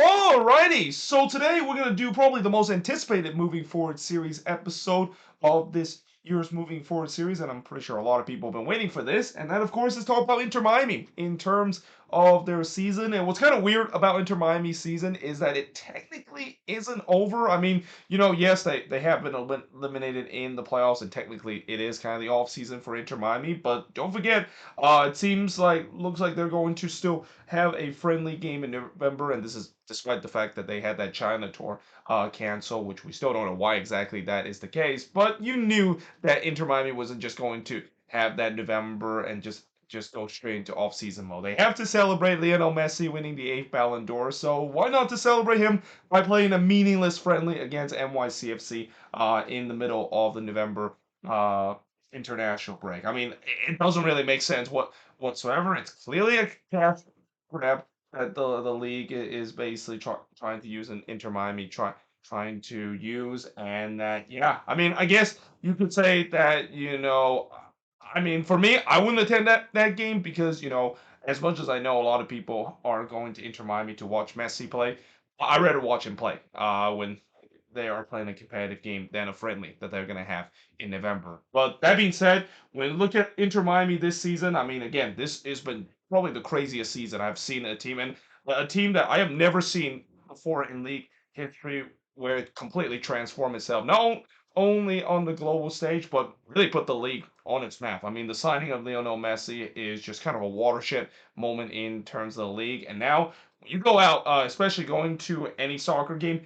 Alrighty, so today we're gonna do probably the most anticipated moving forward series episode of this year's moving forward series, and I'm pretty sure a lot of people have been waiting for this. And that, of course, is talk about Inter Miami in terms of their season. And what's kind of weird about Inter Miami's season is that it technically isn't over. I mean, yes, they have been eliminated in the playoffs, and technically it is kind of the off season for Inter Miami. But don't forget, it seems like looks like they're going to still have a friendly game in November, and this is despite the fact that they had that China tour cancel, which we still don't know why exactly that is the case. But you knew that Inter Miami wasn't just going to have that November and just go straight into off-season mode. They have to celebrate Lionel Messi winning the eighth Ballon d'Or, so why not to celebrate him by playing a meaningless friendly against NYCFC in the middle of the November uh, international break? I mean, it doesn't really make sense whatsoever. It's clearly a cash grab that the league is basically trying to use an Inter Miami trying to use, and that yeah, I mean, I guess you could say that I mean, for me, I wouldn't attend that game because as much as I know a lot of people are going to Inter Miami to watch Messi play, I'd rather watch him play when they are playing a competitive game than a friendly that they're gonna have in November. But that being said, when you look at Inter Miami this season, I mean, again, this has been probably the craziest season I've seen a team, and a team that I have never seen before in league history where it completely transformed itself. Not only on the global stage, but really put the league on its map. I mean, the signing of Lionel Messi is just kind of a watershed moment in terms of the league. And now, when you go out, especially going to any soccer game,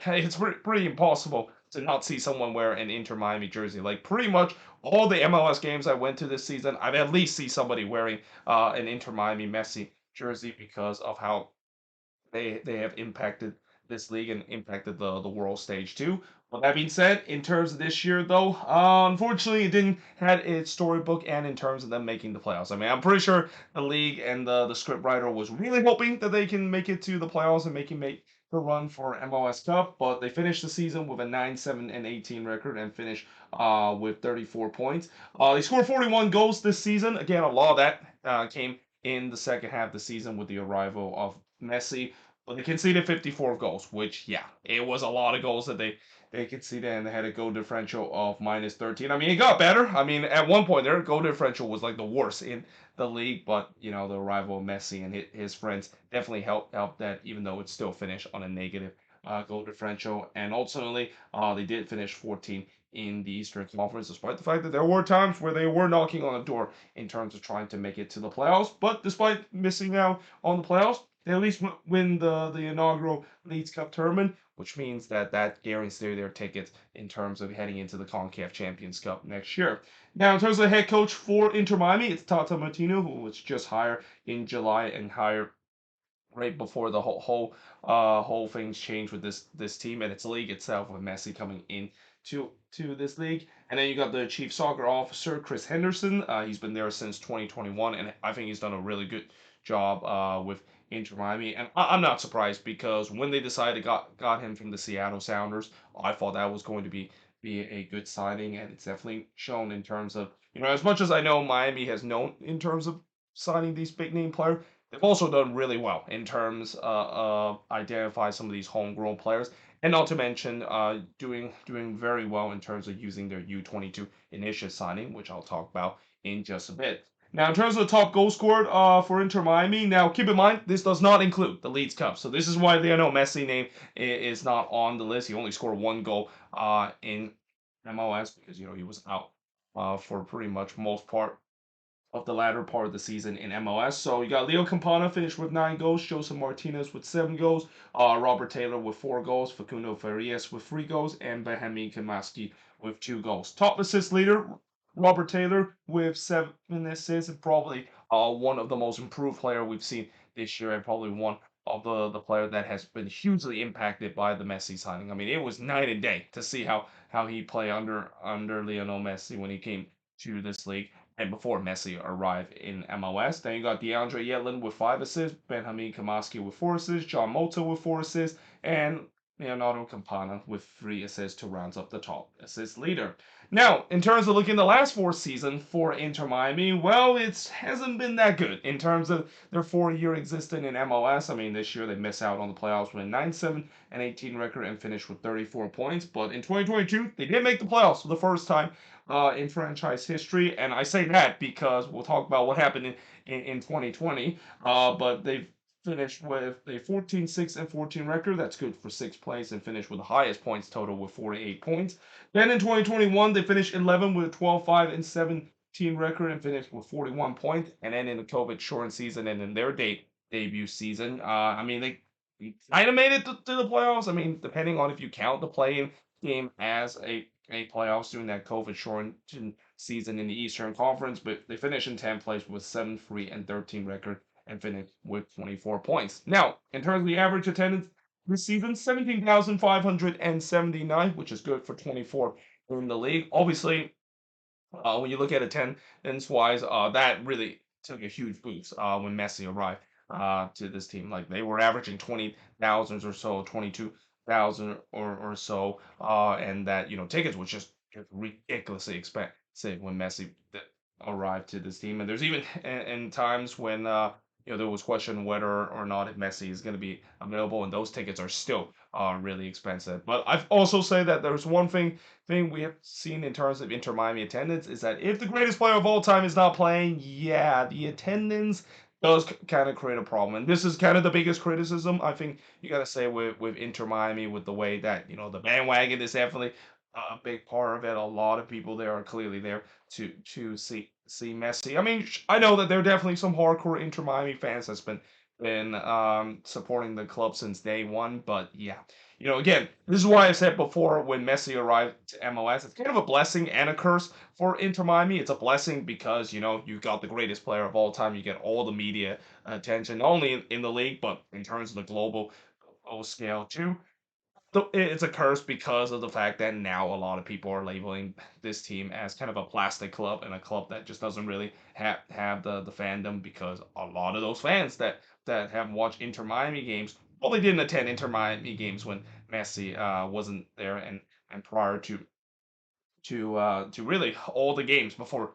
it's pretty impossible to not see someone wear an Inter Miami jersey. Like pretty much all the MLS games I went to this season, I've at least see somebody wearing an Inter Miami Messi jersey because of how they have impacted this league and impacted the world stage too. But that being said, in terms of this year though, unfortunately it didn't had its storybook and in terms of them making the playoffs. I mean, I'm pretty sure the league and the script writer was really hoping that they can make it to the playoffs and make the run for MLS Cup, but they finished the season with a 9-7-18 record and finished with 34 points. They scored 41 goals this season. Again, a lot of that came in the second half of the season with the arrival of Messi. But they conceded 54 goals, which, yeah, it was a lot of goals that they conceded, and they had a goal differential of minus 13. I mean, it got better. I mean, at one point, their goal differential was like the worst in the league, but, the arrival of Messi and his friends definitely helped that, even though it still finished on a negative goal differential. And ultimately, they did finish 14 in the Eastern Conference, despite the fact that there were times where they were knocking on the door in terms of trying to make it to the playoffs. But despite missing out on the playoffs, they at least win the inaugural Leagues Cup tournament, which means that guarantees their tickets in terms of heading into the CONCACAF Champions Cup next year. Now, in terms of the head coach for Inter Miami, it's Tata Martino, who was just hired in July and hired right before the whole things changed with this team and its league itself, with Messi coming in to this league. And then you got the chief soccer officer Chris Henderson. He's been there since 2021, and I think he's done a really good job with Inter Miami. And I'm not surprised because when they decided got him from the Seattle Sounders, I thought that was going to be a good signing, and it's definitely shown in terms of as much as I know Miami has known in terms of signing these big name players. They've also done really well in terms of identify some of these homegrown players, and not to mention doing very well in terms of using their U22 initiative signing, which I'll talk about in just a bit. Now, in terms of the top goal scored for Inter Miami, now keep in mind this does not include the Leeds Cup, so this is why Lionel Messi name is not on the list. He only scored one goal in MLS because he was out for pretty much most part of the latter part of the season in MLS. So you got Leo Campana finished with 9 goals, Joseph Martinez with 7 goals, Robert Taylor with 4 goals, Facundo Farias with 3 goals, and Benjamin Kamaski with 2 goals. Top assist leader, Robert Taylor with 7 assists, and probably one of the most improved player we've seen this year, and probably one of the player that has been hugely impacted by the Messi signing. I mean, it was night and day to see how he played under Lionel Messi when he came to this league and before Messi arrived in MLS. Then you got DeAndre Yedlin with 5 assists, Benjamin Kamaski with 4 assists, John Mota with 4 assists, and Leonardo Campana with 3 assists to round up the top assist leader. Now, in terms of looking at the last 4 seasons for Inter Miami, well, it hasn't been that good in terms of their 4 year existence in MLS. I mean, this year they miss out on the playoffs with a 9-7-18 record and finished with 34 points. But in 2022, they did make the playoffs for the first time in franchise history. And I say that because we'll talk about what happened in 2020. But they've finished with a 14-6-14 record. That's good for sixth place and finished with the highest points total with 48 points. Then in 2021, they finished 11 with a 12-5-17 record and finished with 41 points. And then in the COVID shortened season and in their debut season, I mean, they kind of made it to the playoffs. I mean, depending on if you count the playing game as a playoffs during that COVID shortened season in the Eastern Conference, but they finished in 10th place with 7-3-13 record and finished with 24 points. Now, in terms of the average attendance this season, 17,579, which is good for 24 in the league. Obviously, when you look at attendance wise, that really took a huge boost when Messi arrived to this team. Like they were averaging 20,000 or so, 22,000 or so, and that tickets was just ridiculously expensive when Messi arrived to this team. And there's even in times when there was question whether or not if Messi is going to be available, and those tickets are still really expensive. But I've also say that there's one thing we have seen in terms of Inter Miami attendance is that if the greatest player of all time is not playing, yeah, the attendance does kind of create a problem. And this is kind of the biggest criticism I think you got to say with Inter Miami, with the way that the bandwagon is definitely a big part of it. A lot of people there are clearly there to see Messi. I mean, I know that there are definitely some hardcore Inter Miami fans that's been supporting the club since day one, but yeah, again, this is why I said before when Messi arrived to MLS, it's kind of a blessing and a curse for Inter Miami. It's a blessing because you've got the greatest player of all time. You get all the media attention, not only in the league but in terms of the global scale too. So it's a curse because of the fact that now a lot of people are labeling this team as kind of a plastic club and a club that just doesn't really have the fandom, because a lot of those fans that have watched Inter Miami games, well, they didn't attend Inter Miami games when Messi wasn't there, and prior to really all the games before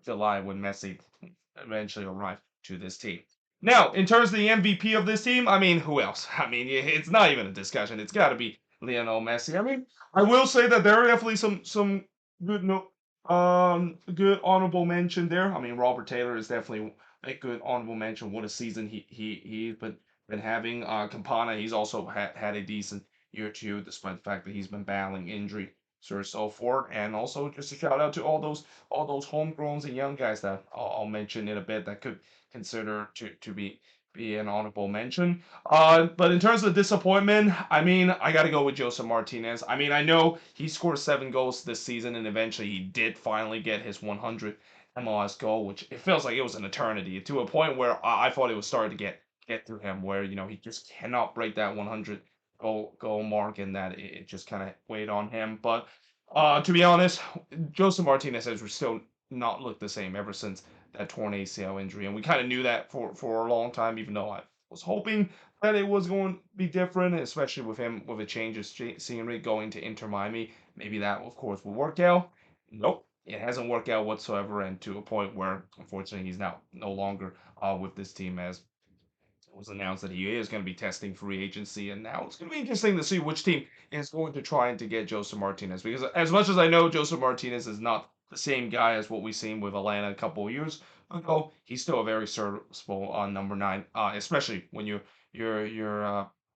July when Messi eventually arrived to this team. Now, in terms of the MVP of this team, I mean, who else? I mean, it's not even a discussion. It's got to be Lionel Messi. I mean, I will say that there are definitely some good no good honorable mention there. I mean, Robert Taylor is definitely a good honorable mention. What a season he's been having. Campana, he's also had a decent year too, despite the fact that he's been battling injury so forth. And also just a shout out to all those homegrowns and young guys that I'll mention in a bit that could consider to be an honorable mention. But in terms of disappointment, I mean, I got to go with Joseph Martinez. I mean, I know he scored 7 goals this season, and eventually he did finally get his 100 MLS goal, which it feels like it was an eternity, to a point where I thought it was starting to get through him, where he just cannot break that 100 goal mark, and that it just kind of weighed on him. But to be honest, Joseph Martinez has still not looked the same ever since that torn ACL injury, and we kind of knew that for a long time. Even though I was hoping that it was going to be different, especially with him with a change of scenery going to Inter Miami, maybe that of course will work out. Nope. It hasn't worked out whatsoever, and to a point where, unfortunately, he's now no longer with this team, as it was announced that he is going to be testing free agency, and now it's going to be interesting to see which team is going to try to get Joseph Martinez. Because as much as I know Joseph Martinez is not the same guy as what we seen with Atlanta a couple of years ago, he's still a very serviceable number 9, especially when you're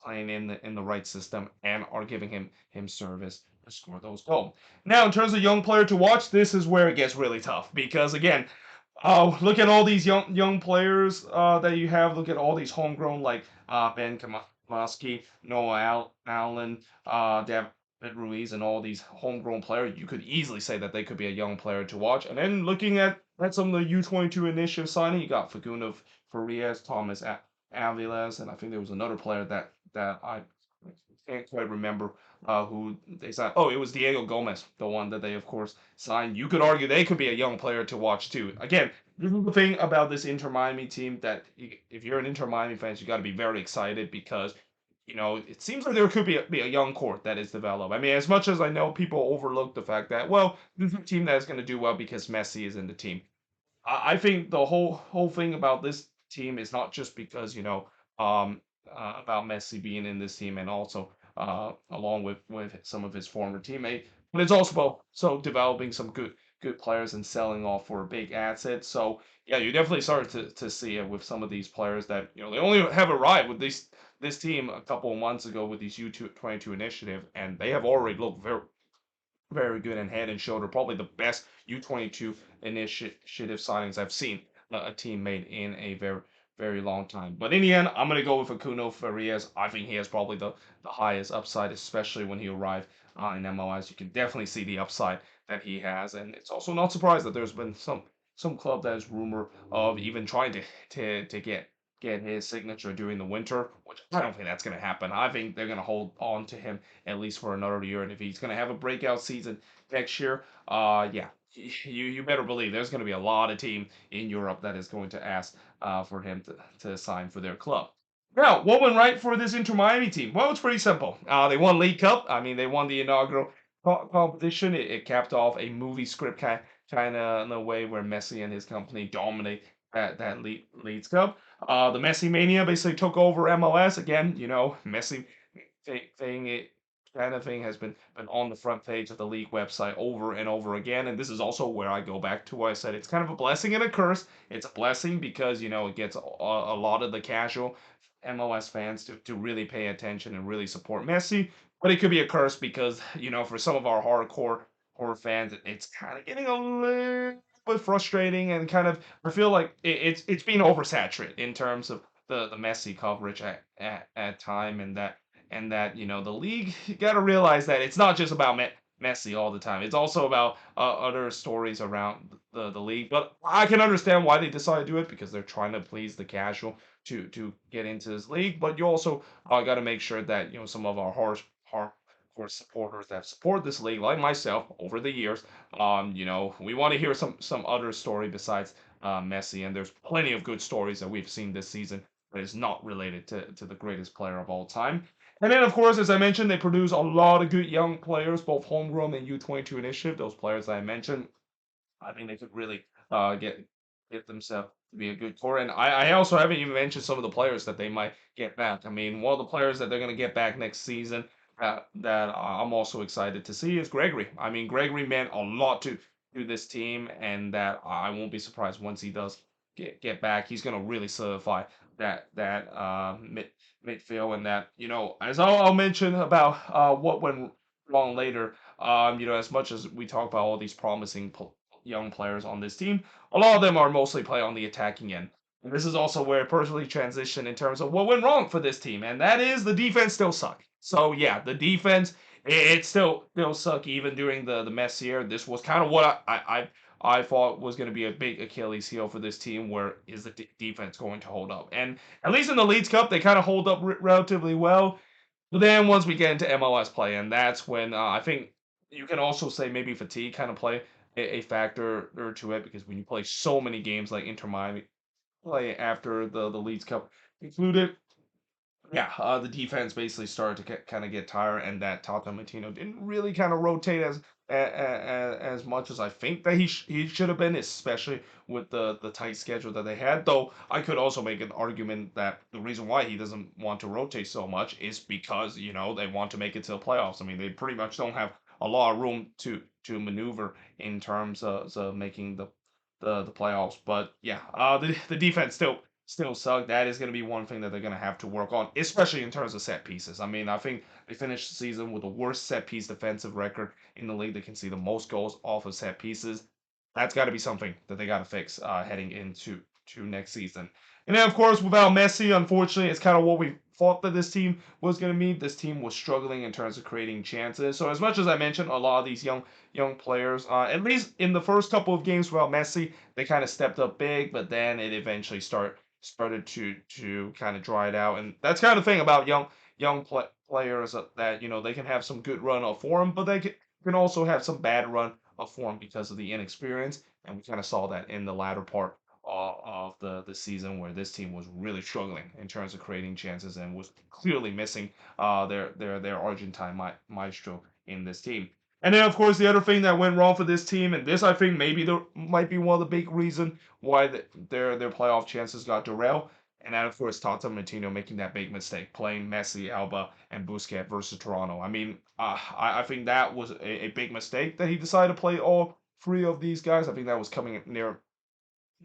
playing in the right system and are giving him service to score those goals. Now, in terms of young player to watch, this is where it gets really tough because again, look at all these young players that you have. Look at all these homegrown like Ben Kamaski, Noah Allen, David Ruiz, and all these homegrown players. You could easily say that they could be a young player to watch. And then looking at some of the U22 initiative signing, you got Facundo Farias, Thomas Aviles, and I think there was another player that I can't quite remember who they signed. Oh, it was Diego Gomez, the one that they, of course, signed. You could argue they could be a young player to watch too. Again, this is the thing about this Inter Miami team that if you're an Inter Miami fan, you got to be very excited because it seems like there could be a young core that is developed. I mean, as much as I know people overlook the fact that, well, this is a team that is going to do well because Messi is in the team. I think the whole thing about this team is not just because um about Messi being in this team and also along with some of his former teammates, but it's also about developing some good players and selling off for big assets. So yeah, you definitely started to see it with some of these players that they only have arrived with this team a couple of months ago with these U22 initiative, and they have already looked very good and head and shoulder, probably the best U22 initiative signings I've seen a team made in a very long time. But in the end, I'm gonna go with Acuno Farias. I think he has probably the highest upside, especially when he arrived in MLS. You can definitely see the upside that he has, and it's also not surprised that there's been some club that is rumored of even trying to get his signature during the winter, which I don't think that's going to happen. I think they're going to hold on to him at least for another year. And if he's going to have a breakout season next year, yeah, you better believe there's going to be a lot of team in Europe that is going to ask for him to sign for their club. Now, what went right for this Inter Miami team? Well, it's pretty simple. They won League Cup. I mean, they won the inaugural competition. It capped off a movie script kind of in a way where Messi and his company dominate that Leagues Cup. The Messi Mania basically took over MLS again. Messi thing it kind of thing has been on the front page of the league website over and over again. And this is also where I go back to what I said. It's kind of a blessing and a curse. It's a blessing because it gets a lot of the casual MLS fans to really pay attention and really support Messi. But it could be a curse because for some of our hardcore horror fans, it's kind of getting a little bit frustrating and kind of I feel like it's being oversaturated in terms of the Messi coverage at time and that the league you got to realize that it's not just about Messi all the time. It's also about other stories around the league. But I can understand why they decided to do it because they're trying to please the casual to get into this league. But you also got to make sure that some of our hardcore supporters that support this league, like myself, over the years, we want to hear some other story besides Messi. And there's plenty of good stories that we've seen this season that is not related to the greatest player of all time. And then, of course, as I mentioned, they produce a lot of good young players, both homegrown and U22 initiative. Those players that I mentioned, I think they could really get themselves to be a good core. And I also haven't even mentioned some of the players that they might get back. I mean, one of the players that they're going to get back next season that I'm also excited to see is Gregory. I mean, Gregory meant a lot to this team, and that I won't be surprised once he does get back. He's going to really solidify that midfield, and that as I'll mention about what went wrong later. As much as we talk about all these promising young players on this team, a lot of them are mostly play on the attacking end. And this is also where it personally transitioned in terms of what went wrong for this team, and that is the defense still suck. So yeah, the defense it still suck even during the mess year. This was kind of what I thought was going to be a big Achilles heel for this team. Where is the defense going to hold up? And at least in the Leeds Cup, they kind of hold up relatively well. But then once we get into MLS play, and that's when I think you can also say maybe fatigue kind of play a factor or to it because when you play so many games like Inter Miami play after the Leeds Cup concluded, yeah, the defense basically started to kind of get tired, and that Tata Martino didn't really kind of rotate as much as I think that he should have been, especially with the tight schedule that they had. Though I could also make an argument that the reason why he doesn't want to rotate so much is because they want to make it to the playoffs. I mean, they pretty much don't have a lot of room to maneuver in terms of making the playoffs. But yeah, the defense still suck. That is going to be one thing that they're going to have to work on, especially in terms of set pieces. I mean, I think they finished the season with the worst set piece defensive record in the league. They can see the most goals off of set pieces. That's got to be something that they got to fix heading into next season. And then, of course, without Messi, unfortunately, it's kind of what we thought that this team was going to be. This team was struggling in terms of creating chances. So, as much as I mentioned, a lot of these young players, at least in the first couple of games without Messi, they kind of stepped up big, but then it eventually started to kind of dry it out. And that's kind of thing about players that they can have some good run of form, but they can also have some bad run of form because of the inexperience. And we kind of saw that in the latter part of the season where this team was really struggling in terms of creating chances and was clearly missing their Argentine maestro in this team. And then, of course, the other thing that went wrong for this team, and this I think maybe might be one of the big reason why their playoff chances got derailed. And then, of course, Tata Martino making that big mistake, playing Messi, Alba, and Busquets versus Toronto. I mean, I think that was a big mistake that he decided to play all three of these guys. I think that was coming near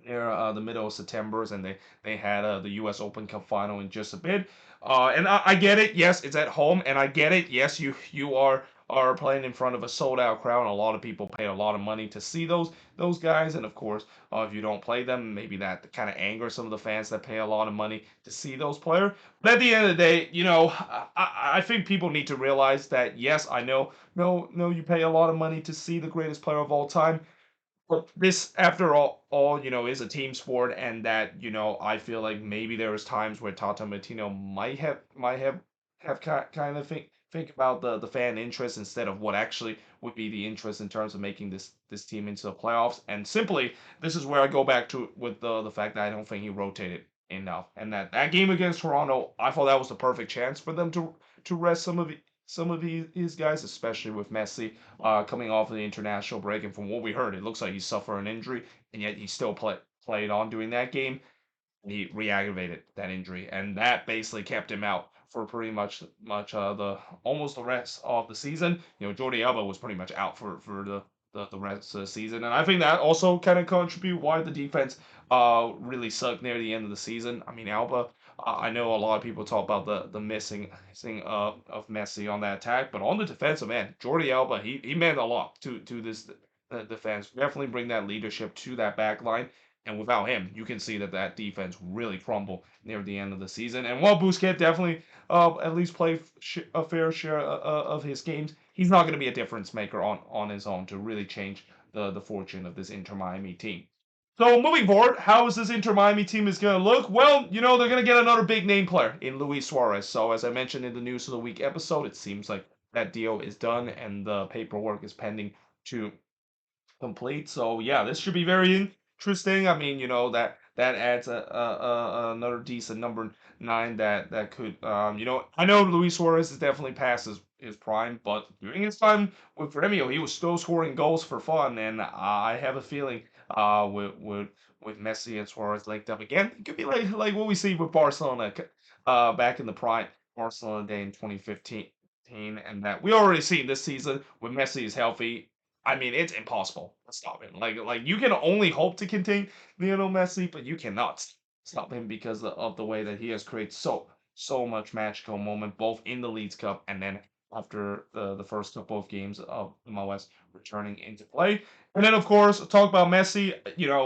the middle of September, and they had the U.S. Open Cup final in just a bit. And I get it. Yes, it's at home, and I get it. Yes, you are playing in front of a sold out crowd. And a lot of people pay a lot of money to see those guys, and of course, if you don't play them, maybe that kind of angers some of the fans that pay a lot of money to see those players. But at the end of the day, I think people need to realize that yes, I know, no, you pay a lot of money to see the greatest player of all time, but this, after all, is a team sport, and that I feel like maybe there was times where Tata Martino might have kind of think about the fan interest instead of what actually would be the interest in terms of making this team into the playoffs. And simply, this is where I go back to with the fact that I don't think he rotated enough, and that game against Toronto, I thought that was the perfect chance for them to rest some of his guys, especially with Messi coming off of the international break. And from what we heard, it looks like he suffered an injury, and yet he still played on during that game. He re-aggravated that injury, and that basically kept him out for pretty much the almost the rest of the season. Jordi Alba was pretty much out for the rest of the season, and I think that also kind of contribute why the defense really sucked near the end of the season. I mean, Alba. I know a lot of people talk about the missing of Messi on that attack, but on the defensive end, Jordi Alba he meant a lot to this defense. Definitely bring that leadership to that back line. And without him, you can see that defense really crumble near the end of the season. And while Busquets definitely at least play a fair share of his games, he's not going to be a difference maker on his own to really change the fortune of this Inter Miami team. So moving forward, how is this Inter Miami team is going to look? Well, they're going to get another big name player in Luis Suarez. So as I mentioned in the News of the Week episode, it seems like that deal is done and the paperwork is pending to complete. So yeah, this should be very interesting. I mean, that adds another decent number 9 that could I know Luis Suarez is definitely past his prime, but during his time with Gremio, he was still scoring goals for fun, and I have a feeling with Messi and Suarez linked up again, it could be like what we see with Barcelona back in the prime Barcelona day in 2015. And that we already seen this season when Messi is healthy. I mean, it's impossible to stop him. Like you can only hope to contain Lionel Messi, but you cannot stop him because of the way that he has created so much magical moment both in the Leagues Cup and then after the first couple of games of MLS returning into play. And then of course talk about Messi.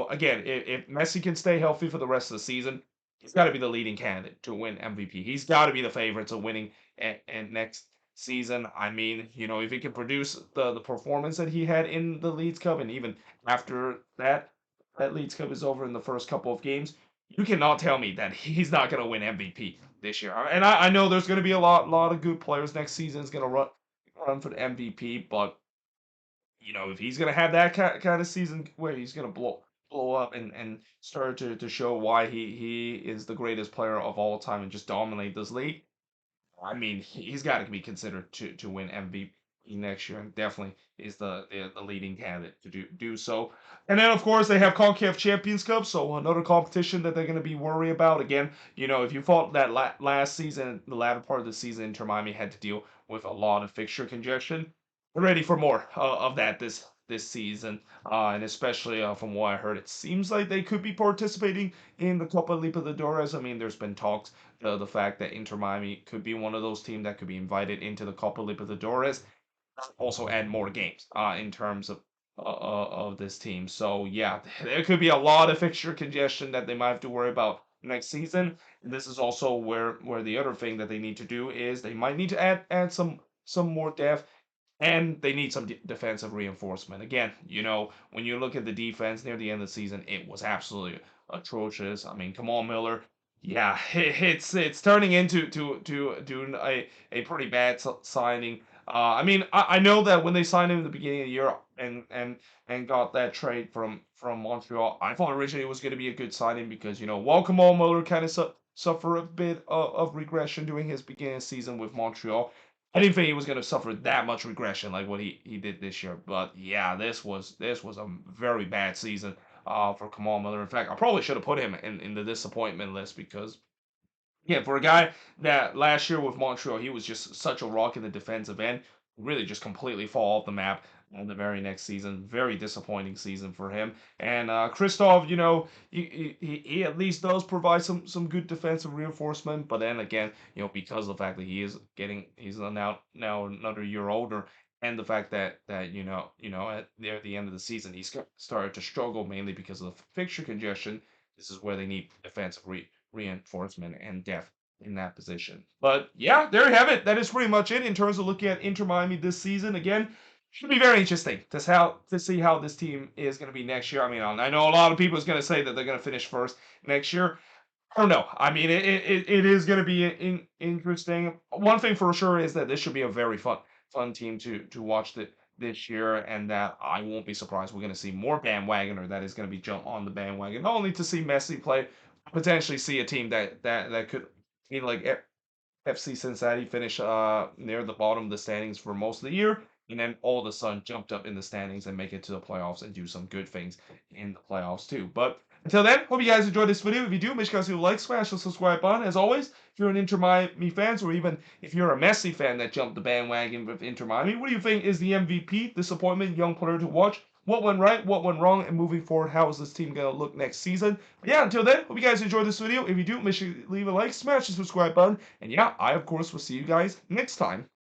Again, if Messi can stay healthy for the rest of the season, he's got to be the leading candidate to win MVP. He's got to be the favorite to winning and next season. I mean, if he can produce the performance that he had in the Leeds Cup, and even after that Leeds Cup is over in the first couple of games, you cannot tell me that he's not going to win MVP this year. And I know there's going to be a lot of good players next season is going to run for the MVP, but if he's going to have that kind of season where he's going to blow up and start to show why he is the greatest player of all time and just dominate this league, I mean, he's got to be considered to win MVP next year, and definitely is the leading candidate to do so. And then, of course, they have Concacaf Champions Cup, so another competition that they're going to be worried about. Again, if you thought that last season, the latter part of the season, Inter Miami had to deal with a lot of fixture congestion. We're ready for more of that this season, and especially from what I heard, it seems like they could be participating in the Copa Libertadores. I mean, there's been talks the fact that Inter Miami could be one of those teams that could be invited into the Copa Libertadores, also add more games in terms of this team. So yeah, there could be a lot of fixture congestion that they might have to worry about next season. This is also where the other thing that they need to do is they might need to add some more depth, and they need some defensive reinforcement. Again, when you look at the defense near the end of the season, it was absolutely atrocious. I mean, Kamal Miller, yeah, it's turning into to doing a pretty bad signing. I mean, I know that when they signed him at the beginning of the year and got that trade from Montreal, I thought originally it was going to be a good signing because Welcome All Muller kind of suffer a bit of regression during his beginning of season with Montreal. I didn't think he was going to suffer that much regression like what he did this year, but yeah, this was a very bad season for Kamal Miller. In fact, I probably should have put him in the disappointment list because yeah, for a guy that last year with Montreal, he was just such a rock in the defensive end, really just completely fall off the map on the very next season. Very disappointing season for him. And Christoph, he at least does provide some good defensive reinforcement. But then again, because of the fact that he's now another year older, and the fact that at near the end of the season started to struggle mainly because of the fixture congestion. This is where they need defensive reinforcement and depth in that position. But yeah, there you have it. That is pretty much it in terms of looking at Inter Miami this season. Again, should be very interesting to see how this team is going to be next year. I mean, I know a lot of people is going to say that they're going to finish first next year. I don't know. I mean, it is going to be interesting. One thing for sure is that this should be a very fun team to watch this year, and that I won't be surprised we're going to see more bandwagoner that is going to be jump on the bandwagon, not only to see Messi play, potentially see a team that could, like FC Cincinnati finish near the bottom of the standings for most of the year, and then all of a sudden jumped up in the standings and make it to the playoffs and do some good things in the playoffs too. But until then, hope you guys enjoyed this video. If you do, make sure you guys like, smash the subscribe button. As always, if you're an Inter Miami fans, or even if you're a Messi fan that jumped the bandwagon with Inter Miami, what do you think is the MVP, disappointment, young player to watch? What went right, what went wrong, and moving forward, how is this team going to look next season? But yeah, until then, hope you guys enjoyed this video. If you do, make sure you leave a like, smash the subscribe button, and yeah, I of course will see you guys next time.